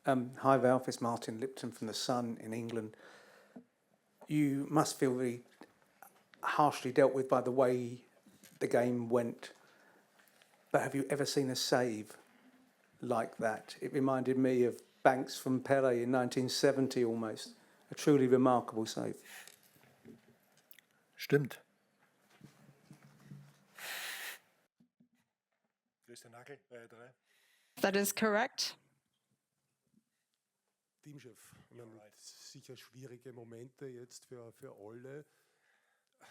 Hi, Ralf. It's Martin Lipton from The Sun in England. You must feel very harshly dealt with by the way the game went. But have you ever seen a save like that? It reminded me of Banks from Pele in 1970 almost. A truly remarkable save. Stimmt. That is correct. Teamchef, sicher schwierige Momente jetzt für alle.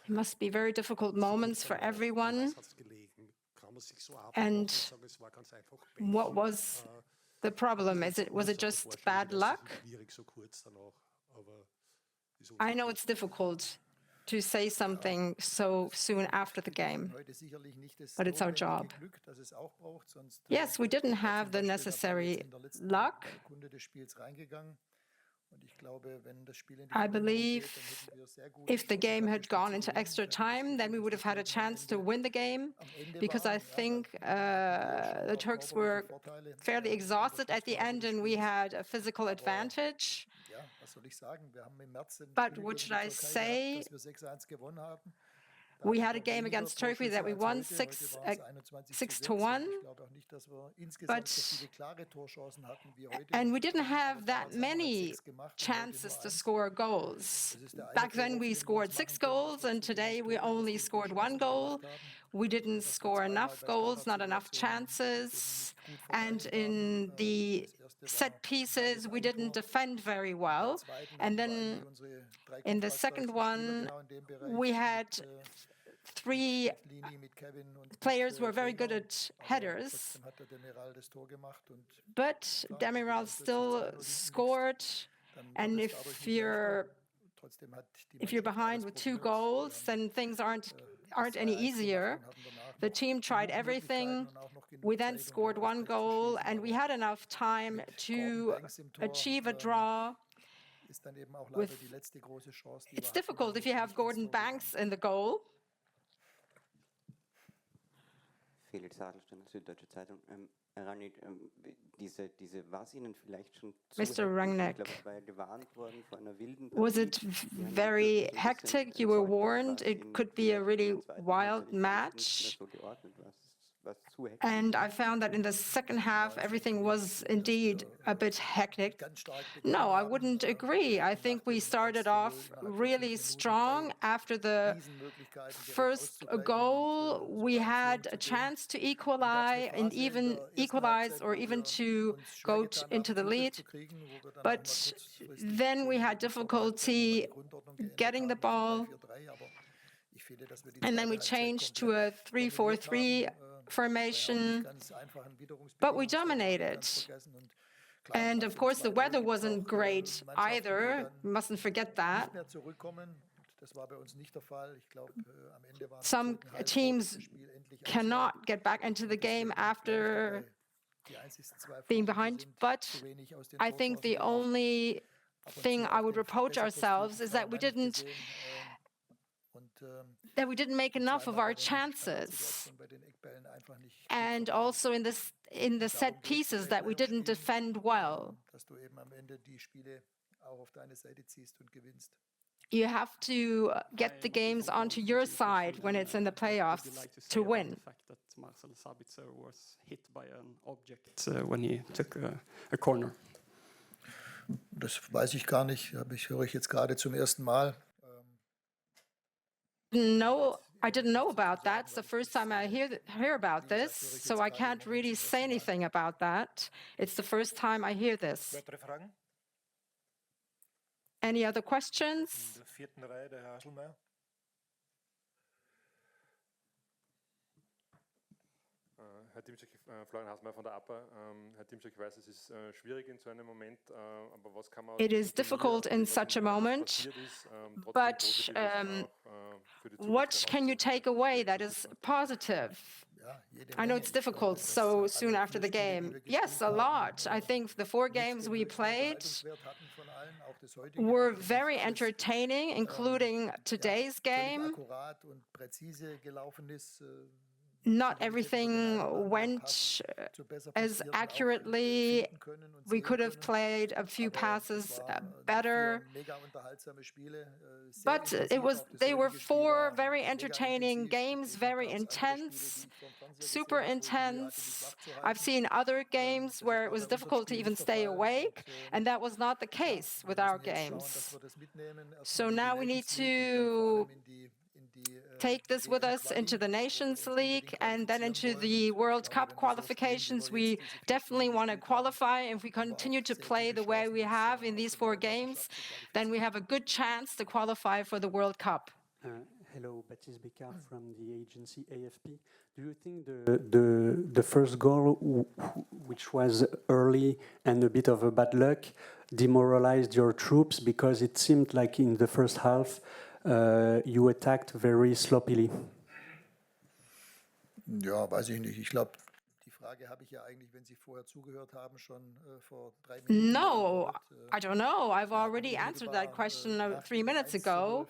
It must be very difficult moments for everyone. And what was the problem? Was it just bad luck? I know it's difficult to say something so soon after the game, but it's our job. Yes, we didn't have the necessary luck. I believe if the game had gone into extra time, then we would have had a chance to win the game, because I think the Turks were fairly exhausted at the end and we had a physical advantage. But what should I say? We had a game against Turkey that we won 6-1, and we didn't have that many chances to score goals. Back then we scored 6 goals, and today we only scored 1 goal. We didn't score enough goals, not enough chances, and in the set pieces we didn't defend very well. And then in the second one we had 3 players who are very good at headers, but Demiral still scored. And if you're behind with 2 goals, then things aren't any easier. The team tried everything. We then scored 1 goal, and we had enough time to achieve a draw. It's difficult if you have Gordon Banks in the goal. Felix Hadelstein, Süddeutsche Zeitung. Herr Rangnick, war es Ihnen vielleicht schon Mr. Rangnick, ich glaube, es war ja gewarnt worden vor einer wilden was it very hectic? You were warned it could be a really wild match. And I found that in the second half, everything was indeed a bit hectic. No, I wouldn't agree. I think we started off really strong. After the first goal, we had a chance to equalize or even to go into the lead. But then we had difficulty getting the ball. And then we changed to a 3-4-3 formation, but we dominated. And of course, the weather wasn't great either. We mustn't forget that. Some teams cannot get back into the game after being behind, but I think the only thing I would reproach ourselves is that we didn't make enough of our chances, and also in the set pieces that we didn't defend well. You have to get the games onto your side when it's in the playoffs to win. The fact that Marcel Sabitzer was hit by an object when he took a corner. Das weiß ich gar nicht. Höre ich jetzt gerade zum ersten Mal. No, I didn't know about that. It's the first time I hear about this, so I can't really say anything about that. It's the first time I hear this. Any other questions? Herr Teamchef, Florian Hasmeier von der APA. Herr Teamchef, ich weiß, es ist schwierig in so einem Moment, aber was kann man... It is difficult in such a moment, but what can you take away that is positive? I know it's difficult so soon after the game. Yes, a lot. I think the 4 games we played were very entertaining, including today's game. not everything went as accurately. We could have played a few passes better. But they were 4 very entertaining games, very intense, super intense. I've seen other games where it was difficult to even stay awake, and that was not the case with our games. So now we need to take this with us into the Nations League and then into the World Cup qualifications. We definitely want to qualify. If we continue to play the way we have in these 4 games, then we have a good chance to qualify for the World Cup. Hello, Baptiste Becard from the agency AFP. Do you think the first goal, which was early and a bit of a bad luck, demoralized your troops? Because it seemed like in the first half, you attacked very sloppily. Ja, weiß ich nicht. Ich glaube, die Frage habe ich ja eigentlich, wenn Sie vorher zugehört haben, schon vor 3 Minuten. No, I don't know. I've already answered that question 3 minutes ago.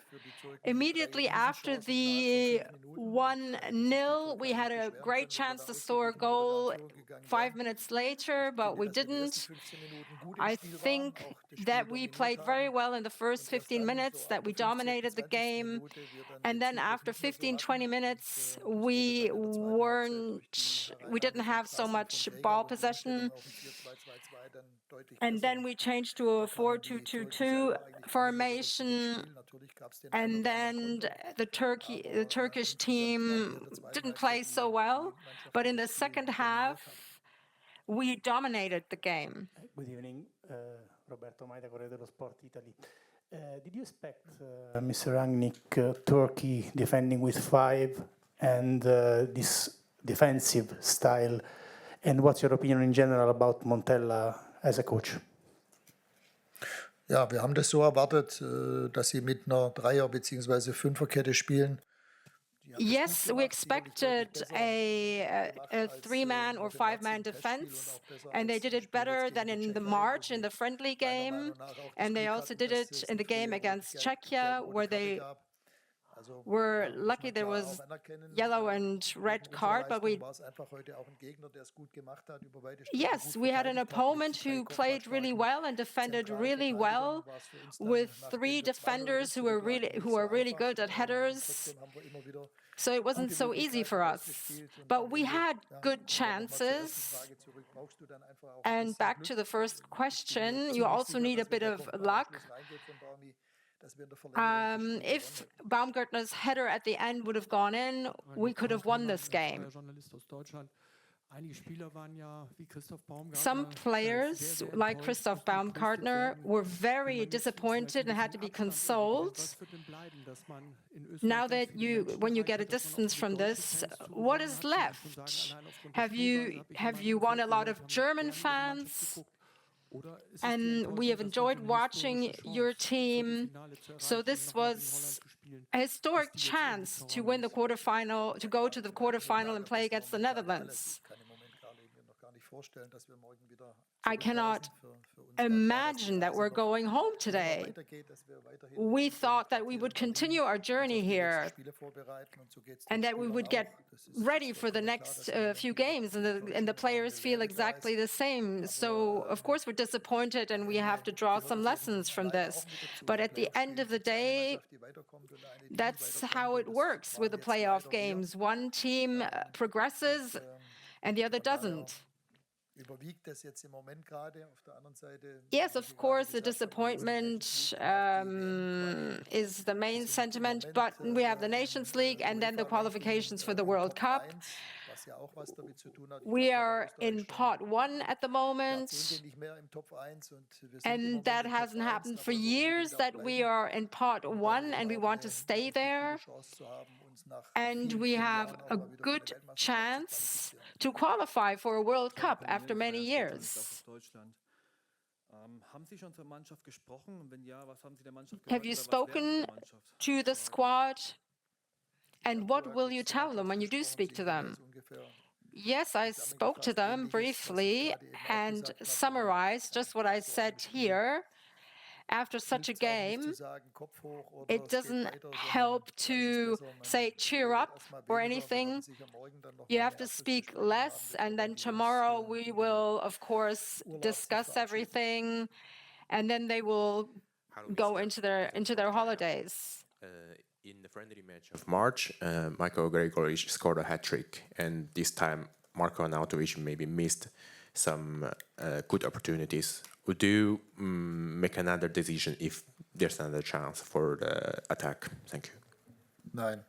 Immediately after the 1-0, we had a great chance to score a goal 5 minutes later, but we didn't. I think that we played very well in the first 15 minutes, that we dominated the game. And then after 15, 20 minutes, we didn't have so much ball possession. And then we changed to a 4-2-2-2 formation. And then the Turkish team didn't play so well. But in the second half, we dominated the game. Good evening, Roberto Maida, Corriere dello Sport, Italy. Did you expect Mr. Rangnick, Turkey defending with 5 and this defensive style? And what's your opinion in general about Montella as a coach? Ja, wir haben das so erwartet, dass sie mit einer Dreier- bzw. Fünferkette spielen. Yes, we expected a 3-man or 5-man defense, and they did it better than in the March in the friendly game, and they also did it in the game against Czechia, where they were lucky there was yellow and red card, but yes, we had an opponent who played really well and defended really well, with 3 defenders who are really good at headers. So it wasn't so easy for us, but we had good chances. And back to the first question, you also need a bit of luck. If Baumgartner's header at the end would have gone in, we could have won this game. Some players, like Christoph Baumgartner, were very disappointed and had to be consoled. Now that when you get a distance from this, what is left? Have you won a lot of German fans? And we have enjoyed watching your team. So this was a historic chance to win the quarterfinal, to go to the quarterfinal and play against the Netherlands. I cannot imagine that we're going home today. We thought that we would continue our journey here and that we would get ready for the next few games, and the players feel exactly the same. So, of course, we're disappointed and we have to draw some lessons from this. But at the end of the day, that's how it works with the playoff games. One team progresses and the other doesn't. Yes, of course, the disappointment is the main sentiment, but we have the Nations League and then the qualifications for the World Cup. We are in pot 1 at the moment, and that hasn't happened for years, that we are in pot 1 and we want to stay there. And we have a good chance to qualify for a World Cup after many years. Have you spoken to the squad? And what will you tell them when you do speak to them? Yes, I spoke to them briefly and summarized just what I said here. after such a game, it doesn't help to say cheer up or anything. You have to speak less, and then tomorrow we will, of course, discuss everything, and then they will go into their holidays. In the friendly match of March, Michael Gregoric scored a hat-trick, and this time Marko Arnautovic maybe missed some good opportunities. Would you make another decision if there's another chance for the attack? Thank you. Nein,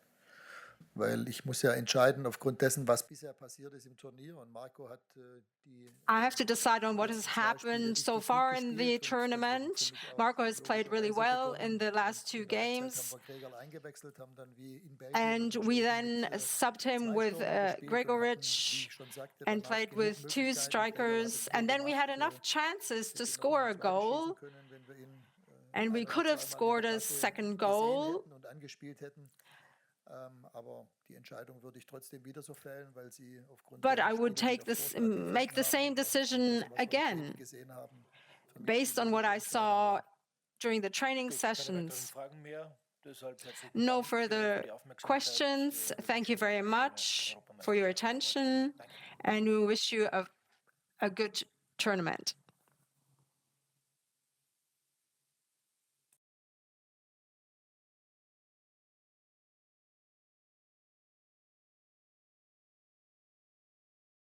weil ich muss ja entscheiden aufgrund dessen, was bisher passiert ist im Turnier. Und Marco hat I have to decide on what has happened so far in the tournament. Marco has played really well in the last 2 games. And we then subbed him with Gregoric and played with 2 strikers. And then we had enough chances to score a goal. And we could have scored a second goal. But I would make the same decision again, based on what I saw during the training sessions. No further questions. Thank you very much for your attention, and we wish you a good tournament.